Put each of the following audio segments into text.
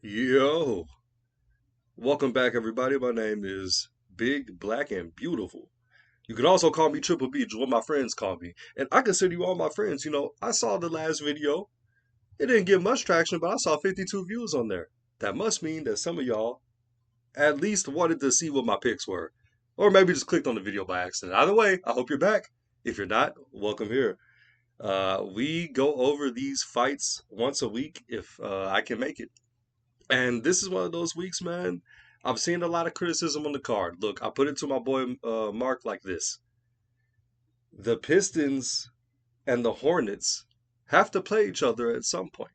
Yo, welcome back, everybody. My name is Big, Black, and Beautiful. You can also call me Triple B, what my friends call me. And I consider you all my friends. I saw the last video. It didn't get much traction, but I saw 52 views on there. That must mean that some of y'all at least wanted to see what my picks were. Or maybe just clicked on the video by accident. Either way, I hope you're back. If you're not, welcome here. We go over these fights once a week if I can make it. And this is one of those weeks, man. I've seen a lot of criticism on the card. Look, I put it to my boy Mark like this: the Pistons and the Hornets have to play each other at some point.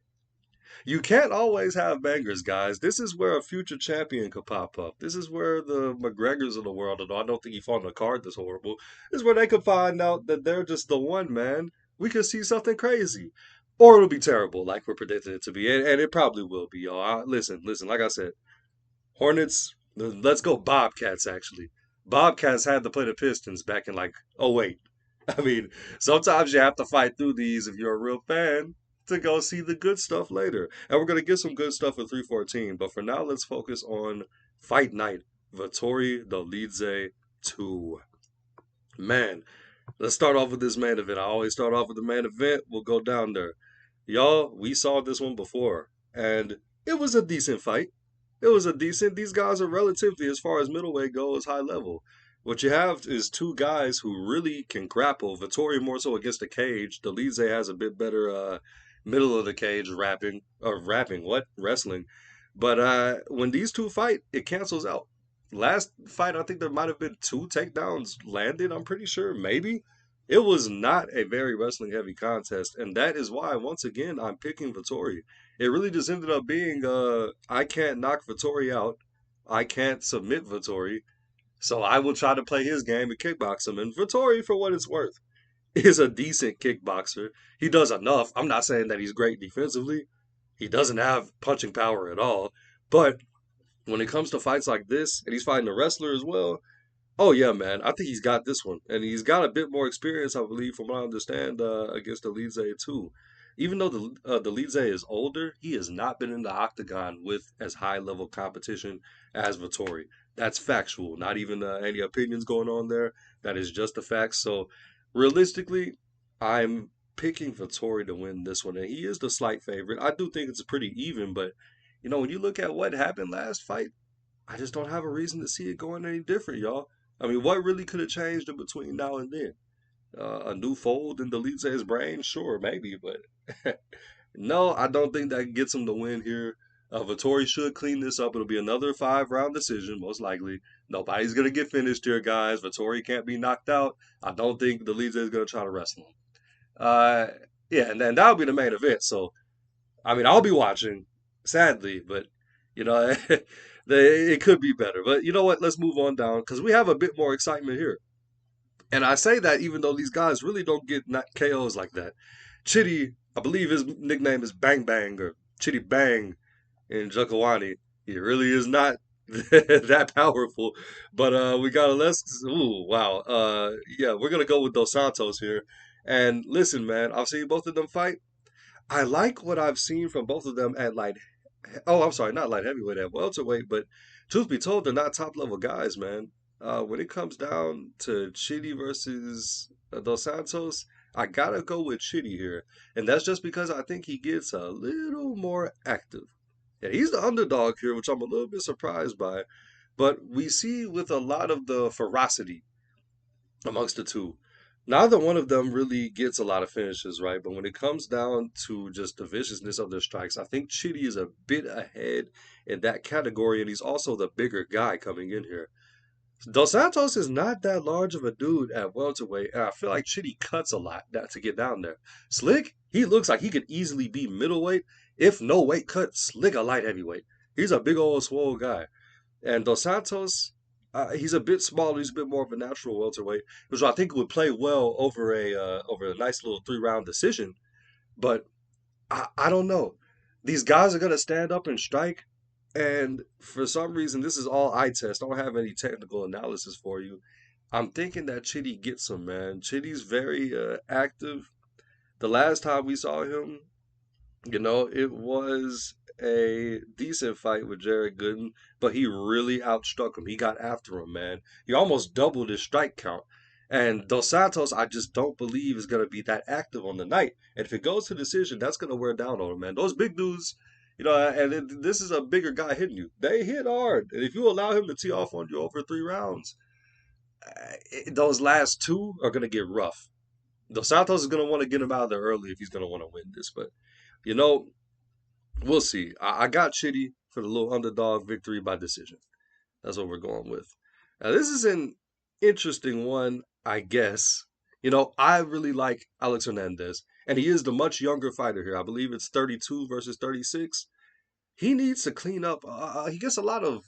You can't always have bangers, guys. This is where a future champion could pop up. This is where the McGregors of the world, although I don't think he fought on a card this horrible, this is where they could find out that they're just the one, man. We could see something crazy. Or it'll be terrible, like we're predicting it to be. And it probably will be, y'all. Listen, like I said, Hornets, let's go Bobcats, actually. Bobcats had to play the Pistons back in like '08. I mean, sometimes you have to fight through these if you're a real fan to go see the good stuff later. And we're going to get some good stuff at 314. But for now, let's focus on Fight Night. Vettori Dolidze 2. Man, let's start off with this main event. I always start off with the main event. We'll go down there. Y'all, we saw this one before, and it was a decent fight. These guys are relatively, as far as middleweight goes, high level. What you have is two guys who really can grapple. Vittori more so against the cage. Dolidze has a bit better middle of the cage wrestling. But when these two fight, it cancels out. Last fight, I think there might have been two takedowns landed. I'm pretty sure, maybe. It was not a very wrestling heavy contest, and that is why once again I'm picking Vittori. It really just ended up being I can't knock Vittori out. I can't submit Vittori. So I will try to play his game and kickbox him. And Vittori, for what it's worth, is a decent kickboxer. He does enough. I'm not saying that he's great defensively. He doesn't have punching power at all. But when it comes to fights like this, and he's fighting a wrestler as well, oh yeah, man, I think he's got this one, and he's got a bit more experience, I believe, from what I understand, against Dolidze too. Even though Dolidze is older, he has not been in the octagon with as high level competition as Vettori. That's factual. Not even any opinions going on there. That is just the facts. So realistically, I'm picking Vettori to win this one, and he is the slight favorite. I do think it's pretty even, but when you look at what happened last fight, I just don't have a reason to see it going any different, y'all. I mean, what really could have changed in between now and then? A new fold in Dolidze's brain? Sure, maybe, but no, I don't think that gets him the win here. Vettori should clean this up. It'll be another 5 round decision, most likely. Nobody's going to get finished here, guys. Vettori can't be knocked out. I don't think Dolidze is going to try to wrestle him. Uh, yeah, and then that'll be the main event. So, I mean, I'll be watching, sadly, but you know, it could be better. But you know what? Let's move on down because we have a bit more excitement here. And I say that even though these guys really don't get not KOs like that. Chitty, I believe his nickname is Bang Bang or Chitty Bang in Jokawani. He really is not that powerful. But we got a less. Ooh, wow. Yeah, we're gonna go with Dos Santos here. And listen, man, I've seen both of them fight. I like what I've seen from both of them at light. Oh, I'm sorry, not light heavyweight, at welterweight. But truth be told, they're not top level guys, man. When it comes down to Chidi versus Dos Santos, I gotta go with Chidi here, and that's just because I think he gets a little more active. And he's the underdog here, which I'm a little bit surprised by. But we see with a lot of the ferocity amongst the two. Neither one of them really gets a lot of finishes, right? But when it comes down to just the viciousness of their strikes, I think Chidi is a bit ahead in that category, and he's also the bigger guy coming in here. Dos Santos is not that large of a dude at welterweight, and I feel like Chidi cuts a lot to get down there. Slick, he looks like he could easily be middleweight, if no weight cut. Slick a light heavyweight. He's a big old swole guy. And Dos Santos, he's a bit smaller. He's a bit more of a natural welterweight, which I think would play well over a nice little 3 round decision. But I don't know. These guys are gonna stand up and strike, and for some reason, this is all eye test. I don't have any technical analysis for you. I'm thinking that Chitty gets him, man. Chitty's very active. The last time we saw him, it was a decent fight with Jared Gooden, but he really outstruck him. He got after him, man. He almost doubled his strike count. And Dos Santos, I just don't believe is going to be that active on the night. And if it goes to decision, that's going to wear down on him, man. Those big dudes, this is a bigger guy hitting you. They hit hard. And if you allow him to tee off on you over 3 rounds, those last two are going to get rough. Dos Santos is going to want to get him out of there early if he's going to want to win this. But, you know, we'll see. I got Chitty for the little underdog victory by decision. That's what we're going with. Now, this is an interesting one, I guess. I really like Alex Hernandez, and he is the much younger fighter here. I believe it's 32 versus 36. He needs to clean up. He gets a lot of,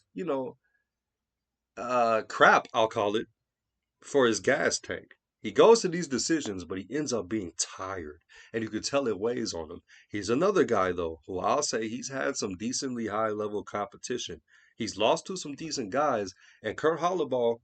crap, I'll call it, for his gas tank. He goes to these decisions, but he ends up being tired, and you could tell it weighs on him. He's another guy, though, who I'll say he's had some decently high level competition. He's lost to some decent guys, and Kurt Holloway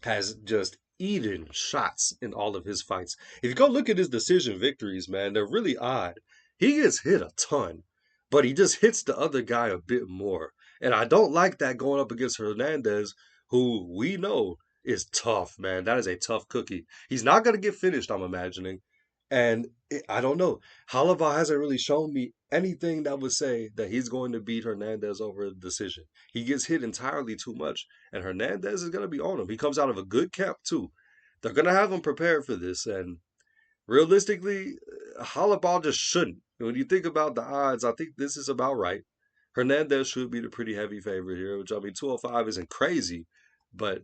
has just eaten shots in all of his fights. If you go look at his decision victories, man, they're really odd. He gets hit a ton, but he just hits the other guy a bit more. And I don't like that going up against Hernandez, who we know is tough, man. That is a tough cookie. He's not going to get finished, I'm imagining. And I don't know. Halaval hasn't really shown me anything that would say that he's going to beat Hernandez over a decision. He gets hit entirely too much, and Hernandez is going to be on him. He comes out of a good camp, too. They're going to have him prepared for this, and realistically, Halaval just shouldn't. When you think about the odds, I think this is about right. Hernandez should be the pretty heavy favorite here, which, I mean, 205 isn't crazy, but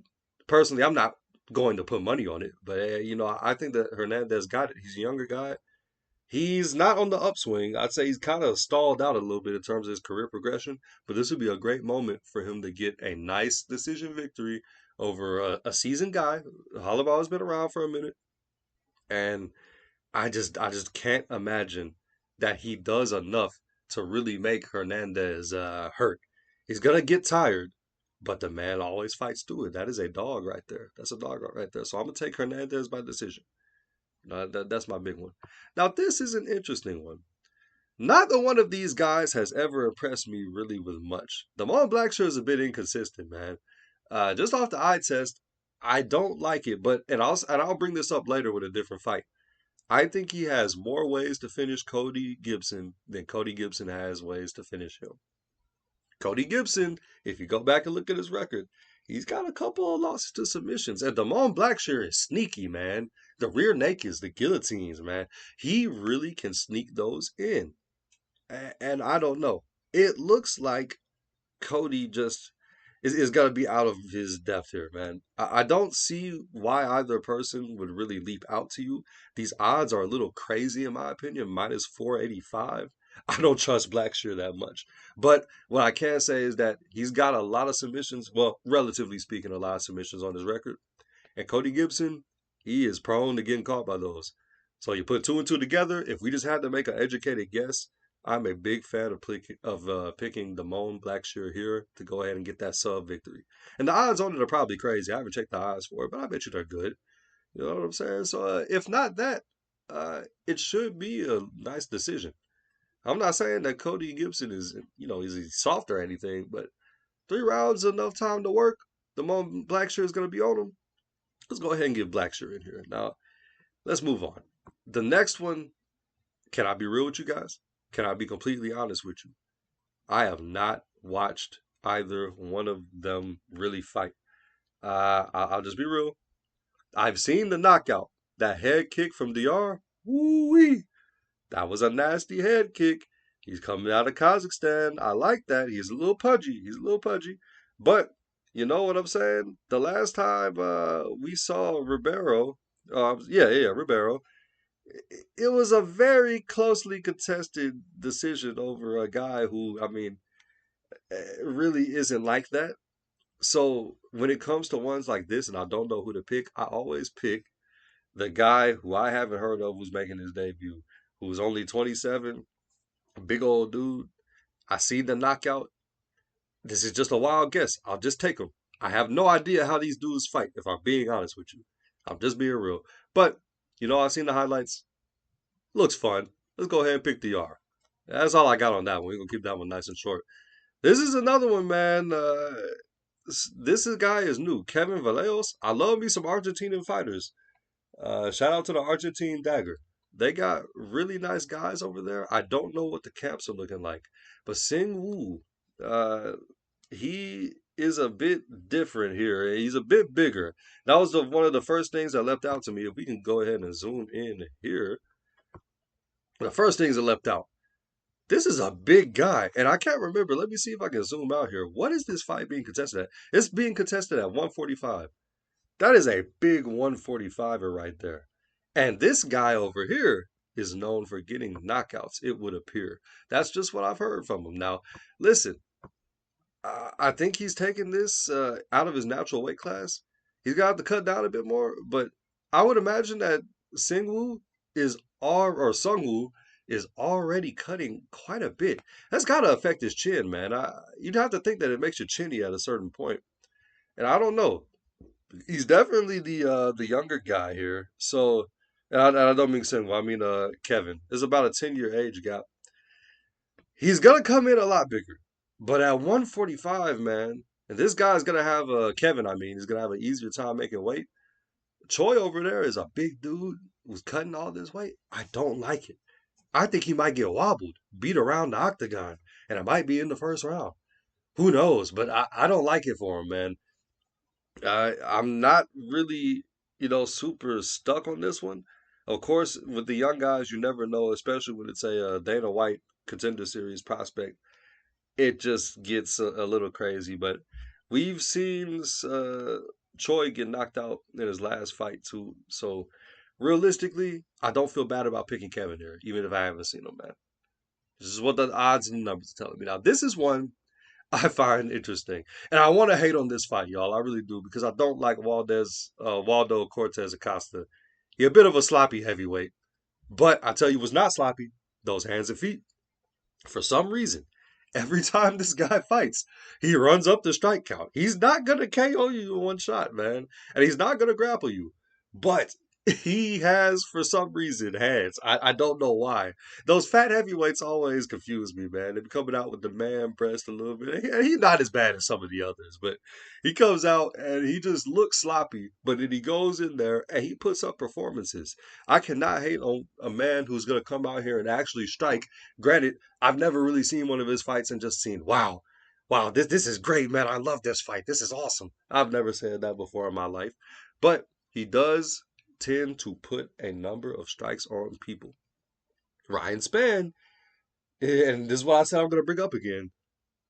personally, I'm not going to put money on it. But, I think that Hernandez got it. He's a younger guy. He's not on the upswing. I'd say he's kind of stalled out a little bit in terms of his career progression, but this would be a great moment for him to get a nice decision victory over a seasoned guy. Halaval has been around for a minute, and I just can't imagine that he does enough to really make Hernandez hurt. He's gonna get tired, but the man always fights through it. That is a dog right there. That's a dog right there. So I'm gonna take Hernandez by decision. That's my big one. Now this is an interesting one. Neither one of these guys has ever impressed me really with much. Damon Blackshear is a bit inconsistent, man. Just off the eye test, I don't like it. But and I'll bring this up later with a different fight. I think he has more ways to finish Cody Gibson than Cody Gibson has ways to finish him. Cody Gibson, if you go back and look at his record, he's got a couple of losses to submissions. And Damon Blackshear is sneaky, man. The rear nakeds, the guillotines, man. He really can sneak those in. And I don't know. It looks like Cody just is going to be out of his depth here, man. I don't see why either person would really leap out to you. These odds are a little crazy, in my opinion. Minus 485. I don't trust Blackshear that much. But what I can say is that he's got a lot of submissions. Well, relatively speaking, a lot of submissions on his record. And Cody Gibson, he is prone to getting caught by those. So you put two and two together. If we just had to make an educated guess, I'm a big fan of picking Damon Blackshear here to go ahead and get that sub victory. And the odds on it are probably crazy. I haven't checked the odds for it, but I bet you they're good. You know what I'm saying? So if not that, it should be a nice decision. I'm not saying that Cody Gibson is he soft or anything, but 3 rounds is enough time to work. Damon Blackshear is going to be on him. Let's go ahead and give Blackshear in here. Now, let's move on. The next one, can I be real with you guys? Can I be completely honest with you? I have not watched either one of them really fight. I'll just be real. I've seen the knockout. That head kick from DR. Woo-wee. That was a nasty head kick. He's coming out of Kazakhstan. I like that. He's a little pudgy. But you know what I'm saying? The last time we saw Ribeiro, Ribeiro, it was a very closely contested decision over a guy who, I mean, really isn't like that. So when it comes to ones like this, and I don't know who to pick, I always pick the guy who I haven't heard of who's making his debut, who's only 27, a big old dude. I see the knockout. This is just a wild guess. I'll just take him. I have no idea how these dudes fight, if I'm being honest with you. I'm just being real. But, I've seen the highlights. Looks fun. Let's go ahead and pick DR. That's all I got on that one. We're gonna keep that one nice and short. This is another one, man. This guy is new. Kevin Vallejos. I love me some Argentinian fighters. Shout out to the Argentine Dagger. They got really nice guys over there. I don't know what the camps are looking like, but Sing Woo, uh, he is a bit different here. He's a bit bigger. That was one of the first things that leapt out to me. If we can go ahead and zoom in here, the first things that leapt out. This is a big guy, and I can't remember. Let me see if I can zoom out here. What is this fight being contested at? It's being contested at 145. That is a big 145er right there. And this guy over here is known for getting knockouts, it would appear. That's just what I've heard from him. Now, listen, I think he's taking this out of his natural weight class. He's got to cut down a bit more, but I would imagine that Singwoo is or Sungwoo is already cutting quite a bit. That's got to affect his chin, man. You'd have to think that it makes you chinny at a certain point. And I don't know. He's definitely the younger guy here. So, and I don't mean Singwoo. I mean Kevin. There's about a 10-year age gap. He's gonna come in a lot bigger, but at 145, man, and this guy's gonna have a Kevin. I mean, he's gonna have an easier time making weight. Choi over there is a big dude who's cutting all this weight. I don't like it. I think he might get wobbled, beat around the octagon, and it might be in the first round. Who knows? But I don't like it for him, man. I'm not really, super stuck on this one. Of course, with the young guys, you never know, especially when it's a Dana White Contender Series prospect. It just gets a little crazy. But we've seen Choi get knocked out in his last fight too. So realistically, I don't feel bad about picking Kevin here, even if I haven't seen him, man. This is what the odds and numbers are telling me. Now, this is one I find interesting. And I want to hate on this fight, y'all. I really do, because I don't like Waldo Cortez Acosta. He a bit of a sloppy heavyweight. But I tell you what's not sloppy, those hands and feet. For some reason, every time this guy fights, he runs up the strike count. He's not gonna KO you in one shot, man. And he's not gonna grapple you. But he has, for some reason, hands. I don't know why. Those fat heavyweights always confuse me, man. They be coming out with the man breast a little bit. And he's not as bad as some of the others, but he comes out and he just looks sloppy. But then he goes in there and he puts up performances. I cannot hate on a man who's going to come out here and actually strike. Granted, I've never really seen one of his fights and just seen, wow, wow, this is great, man. I love this fight. This is awesome. I've never said that before in my life. But he does tend to put a number of strikes on people. Ryan Spann, and this is what I said I'm going to bring up again,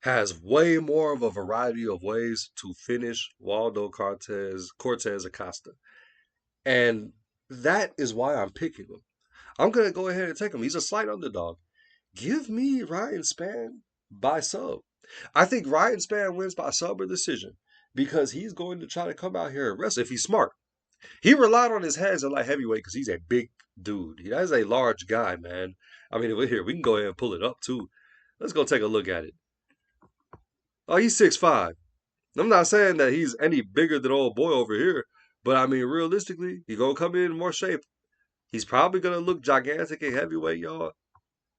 has way more of a variety of ways to finish Waldo Cortez Acosta. And that is why I'm picking him. I'm going to go ahead and take him. He's a slight underdog. Give me Ryan Spann by sub. I think Ryan Spann wins by sub or decision because he's going to try to come out here and wrestle if he's smart. He relied on his hands at light heavyweight because he's a big dude. He is a large guy, man. I mean, we're here. We can go ahead and pull it up too. Let's go take a look at it. Oh, he's 6'5". I'm not saying that he's any bigger than old boy over here, but I mean, realistically, he's gonna come in more shape. He's probably gonna look gigantic in heavyweight, y'all.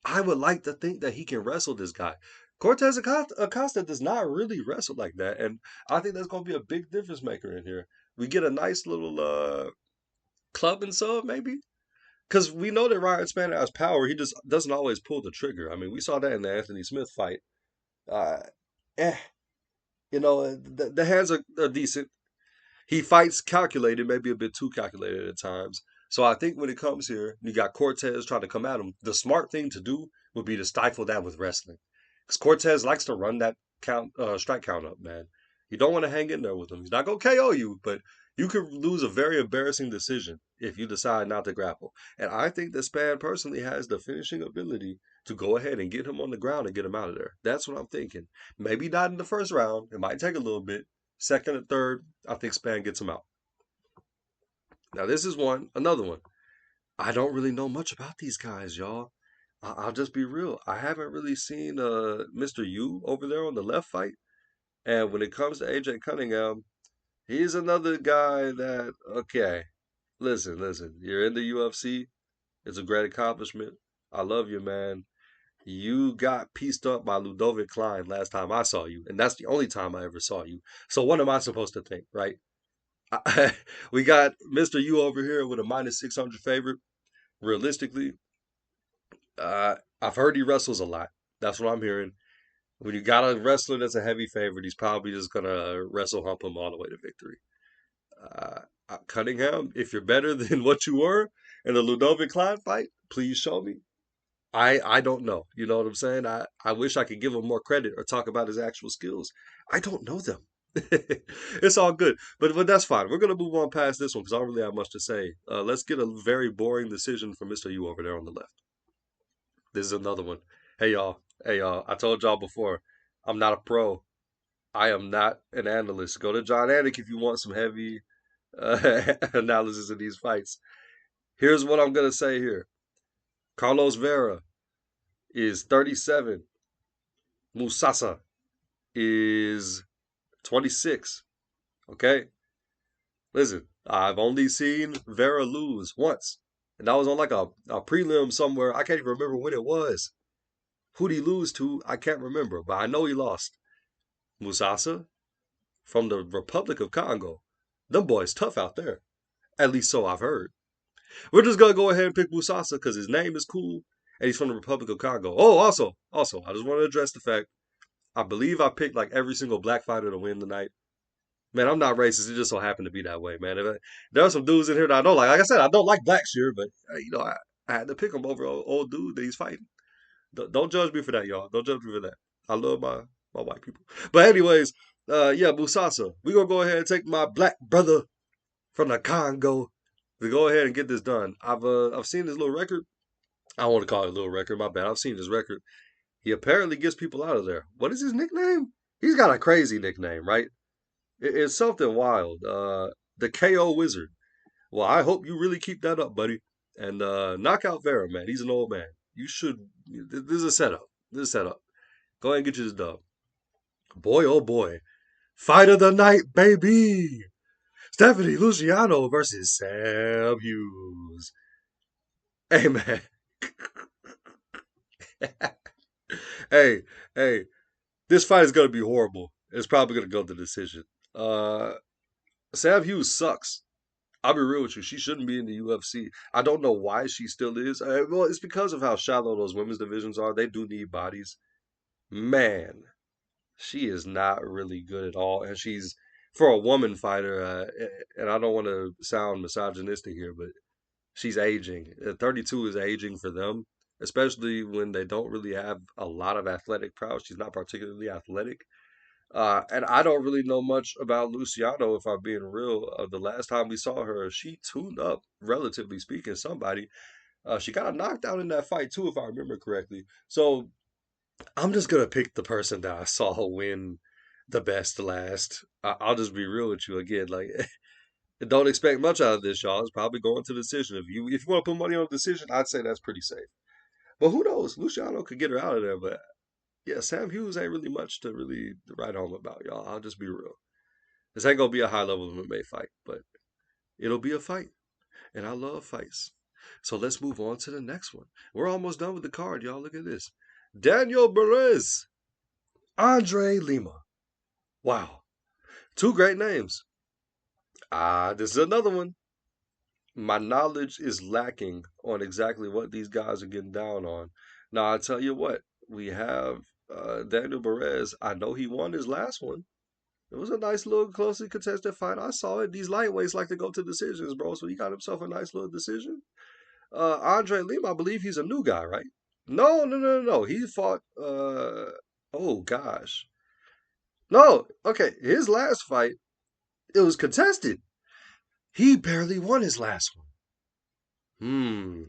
I would like to think that he can wrestle this guy. Cortez Acosta does not really wrestle like that, and I think that's gonna be a big difference maker in here. We get a nice little club and sub, maybe. Because we know that Ryan Spann has power. He just doesn't always pull the trigger. I mean, we saw that in the Anthony Smith fight. Uh, eh, the hands are decent. He fights calculated, maybe a bit too calculated at times. So I think when it comes here, you got Cortez trying to come at him. The smart thing to do would be to stifle that with wrestling. Because Cortez likes to run that strike count up, man. You don't want to hang in there with him. He's not going to KO you, but you could lose a very embarrassing decision if you decide not to grapple. And I think that Span personally has the finishing ability to go ahead and get him on the ground and get him out of there. That's what I'm thinking. Maybe not in the first round. It might take a little bit. Second and third, I think Span gets him out. Now this is another one. I don't really know much about these guys, y'all. I'll just be real. I haven't really seen Mr. Yu over there on the left fight. And when it comes to AJ Cunningham, he's another guy that, okay, listen, you're in the UFC. It's a great accomplishment. I love you, man. You got pieced up by Ludovic Klein last time I saw you, and that's the only time I ever saw you. So what am I supposed to think, right? We got Mr. U over here with a minus 600 favorite. Realistically, I've heard he wrestles a lot. That's what I'm hearing. When you got a wrestler that's a heavy favorite, he's probably just gonna wrestle hump him all the way to victory. Cunningham, if you're better than what you were in the Ludovic Klein fight, please show me. I don't know. You know what I'm saying? I wish I could give him more credit or talk about his actual skills. I don't know them. It's all good, but that's fine. We're gonna move on past this one because I don't really have much to say. Let's get a very boring decision from Mr. U over there on the left. This is another one. Hey y'all, hey y'all. I told y'all before, I'm not a pro. I am not an analyst. Go to John Anik if you want some heavy analysis of these fights. Here's what I'm gonna say here. Carlos Vera is 37. Musasa is 26. Okay? Listen, I've only seen Vera lose once. And that was on like a prelim somewhere. I can't even remember when it was. Who'd he lose to? I can't remember, but I know he lost. Musasa from the Republic of Congo. Them boys tough out there. At least so I've heard. We're just gonna go ahead and pick Musasa because his name is cool and he's from the Republic of Congo. Oh, also, I just want to address the fact I believe I picked like every single black fighter to win tonight. Man, I'm not racist. It just so happened to be that way, man. There are some dudes in here that I don't like. Like I said, I don't like Blackshear, but I had to pick him over old dude that he's fighting. Don't judge me for that, y'all. Don't judge me for that. I love my white people. But anyways, yeah, Musasa. We're gonna go ahead and take my black brother from the Congo to go ahead and get this done. I've seen his little record. I don't want to call it a little record. My bad. I've seen his record. He apparently gets people out of there. What is his nickname? He's got a crazy nickname, right? It's something wild. The KO Wizard. Well, I hope you really keep that up, buddy. And knock out Vera, man. He's an old man. You should. This is a setup. This is a setup. Go ahead and get you this dub. Boy, oh boy. Fight of the night, baby. Stephanie Luciano versus Sam Hughes. Hey, man. hey, hey. This fight is going to be horrible. It's probably going to go to decision. Uh, Sam Hughes sucks. I'll be real with you. She shouldn't be in the UFC. I don't know why she still is. Well, it's because of how shallow those women's divisions are. They do need bodies. Man, she is not really good at all. And she's, for a woman fighter, and I don't want to sound misogynistic here, but she's aging. 32 is aging for them, especially when they don't really have a lot of athletic prowess. She's not particularly athletic. And I don't really know much about Luciano, if I'm being real. The last time we saw her, she tuned up, relatively speaking, somebody. She got knocked out in that fight, too, if I remember correctly. So I'm just going to pick the person that I saw win the best last. I'll just be real with you again. Like, don't expect much out of this, y'all. It's probably going to decision. If you want to put money on a decision, I'd say that's pretty safe. But who knows? Luciano could get her out of there, but yeah, Sam Hughes ain't really much to really write home about, y'all. I'll just be real. This ain't gonna be a high level MMA fight, but it'll be a fight. And I love fights. So let's move on to the next one. We're almost done with the card, y'all. Look at this. Daniel Perez, Andre Lima. Wow. Two great names. This is another one. My knowledge is lacking on exactly what these guys are getting down on. Now, I tell you what, we have Daniel Perez. I know he won his last one. It was a nice little closely contested fight. I saw it. These lightweights like to go to decisions, bro. So he got himself a nice little decision. Andre Lima, I believe he's a new guy, right? No, no, no, no, no. He fought. Oh gosh, no. Okay, his last fight it was contested. He barely won his last one. Hmm.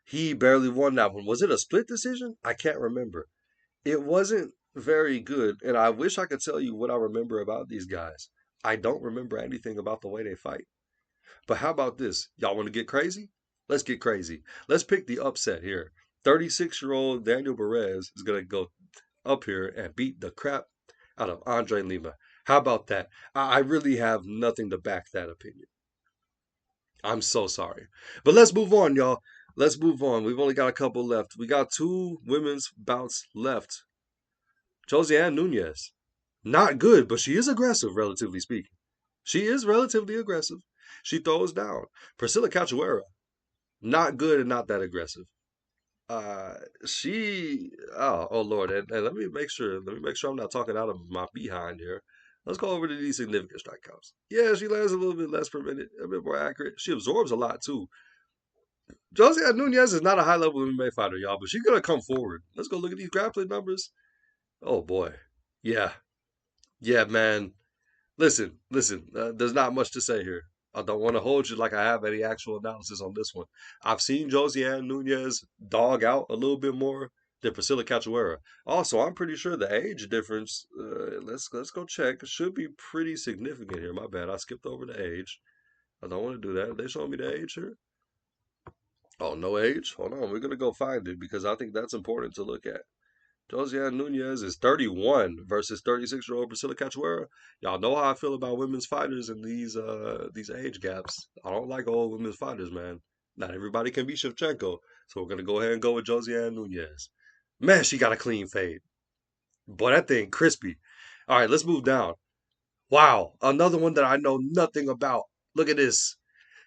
He barely won that one. Was it a split decision? I can't remember. It wasn't very good, and I wish I could tell you what I remember about these guys. I don't remember anything about the way they fight. But how about this? Y'all want to get crazy? Let's get crazy. Let's pick the upset here. 36-year-old Daniel Perez is going to go up here and beat the crap out of Andre Lima. How about that? I really have nothing to back that opinion. I'm so sorry. But let's move on, y'all. Let's move on. We've only got a couple left. We got two women's bouts left. Josiane Nunez. Not good, but she is aggressive, relatively speaking. She is relatively aggressive. She throws down. Priscilla Cachoeira. Not good and not that aggressive. She oh Lord, and let me make sure I'm not talking out of my behind here. Let's go over to these significant strikeouts. Yeah, she lands a little bit less per minute, a bit more accurate. She absorbs a lot too. Josiane Nunez is not a high level MMA fighter, y'all, but she's gonna come forward. Let's go look at these grappling numbers. Oh boy, yeah, yeah, man. Listen. There's not much to say here. I don't want to hold you like I have any actual analysis on this one. I've seen Josiane Nunez dog out a little bit more than Priscilla Cachoeira. Also, I'm pretty sure the age difference. Let's go check. It should be pretty significant here. My bad. I skipped over the age. I don't want to do that. They showing me the age here. Oh, no age. Hold on. We're gonna go find it because I think that's important to look at. Josiane Nunez is 31 versus 36-year-old Priscilla Cachoeira. Y'all know how I feel about women's fighters in these age gaps. I don't like old women's fighters, man. Not everybody can be Shevchenko, so we're gonna go ahead and go with Josiane Nunez. Man, she got a clean fade. Boy, that thing crispy. All right, let's move down. Wow, another one that I know nothing about. Look at this.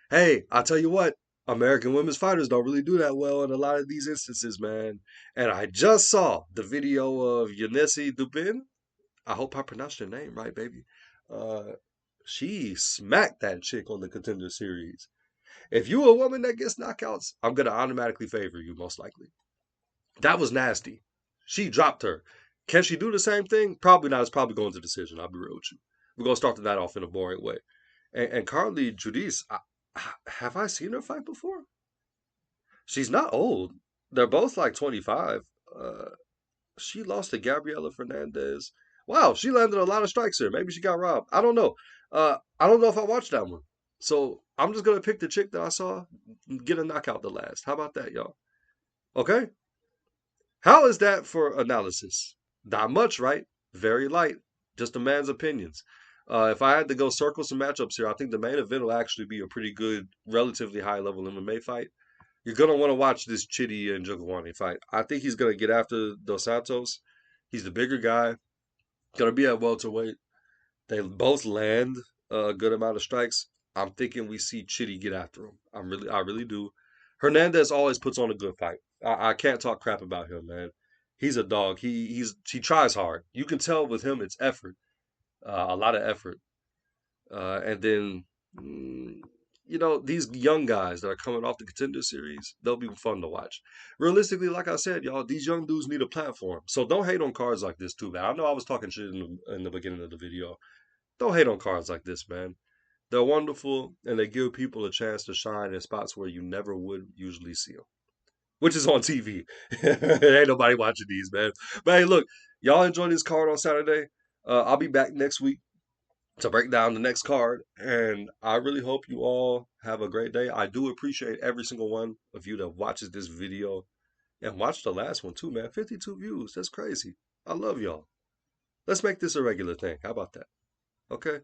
Hey, I'll tell you what, American women's fighters don't really do that well in a lot of these instances, man. And I just saw the video of Yanesi Dubin. I hope I pronounced her name right, baby. Uh, she smacked that chick on the Contender Series. If you a woman that gets knockouts, I'm gonna automatically favor you, most likely. That was nasty. She dropped her. Can she do the same thing? Probably not. It's probably going to decision. I'll be real with you. We're gonna start the night off in a boring way. And Carly Judice, have I seen her fight before? She's not old. They're both like 25. Uh, she lost to Gabriela Fernandez. Wow, she landed a lot of strikes here. Maybe she got robbed. I don't know. I don't know if I watched that one. So I'm just gonna pick the chick that I saw get a knockout the last. How about that, y'all? Okay. How is that for analysis? Not much, right? Very light. Just a man's opinions. If I had to go circle some matchups here, I think the main event will actually be a pretty good, relatively high level MMA fight. You're gonna want to watch this Chidi and Njokuani fight. I think he's gonna get after Dos Santos. He's the bigger guy. Gonna be at welterweight. They both land a good amount of strikes. I'm thinking we see Chidi get after him. I really do. Hernandez always puts on a good fight. I can't talk crap about him, man. He's a dog. He tries hard. You can tell with him it's effort, a lot of effort. And then, mm, these young guys that are coming off the Contender Series, they'll be fun to watch. Realistically, like I said, y'all, these young dudes need a platform. So don't hate on cards like this too, man. I know I was talking shit in the beginning of the video. Don't hate on cards like this, man. They're wonderful and they give people a chance to shine in spots where you never would usually see them, which is on TV. Ain't nobody watching these, man. But hey, look, y'all enjoy this card on Saturday. I'll be back next week to break down the next card. And I really hope you all have a great day. I do appreciate every single one of you that watches this video and watch the last one too, man. 52 views. That's crazy. I love y'all. Let's make this a regular thing. How about that? Okay?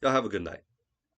Y'all have a good night.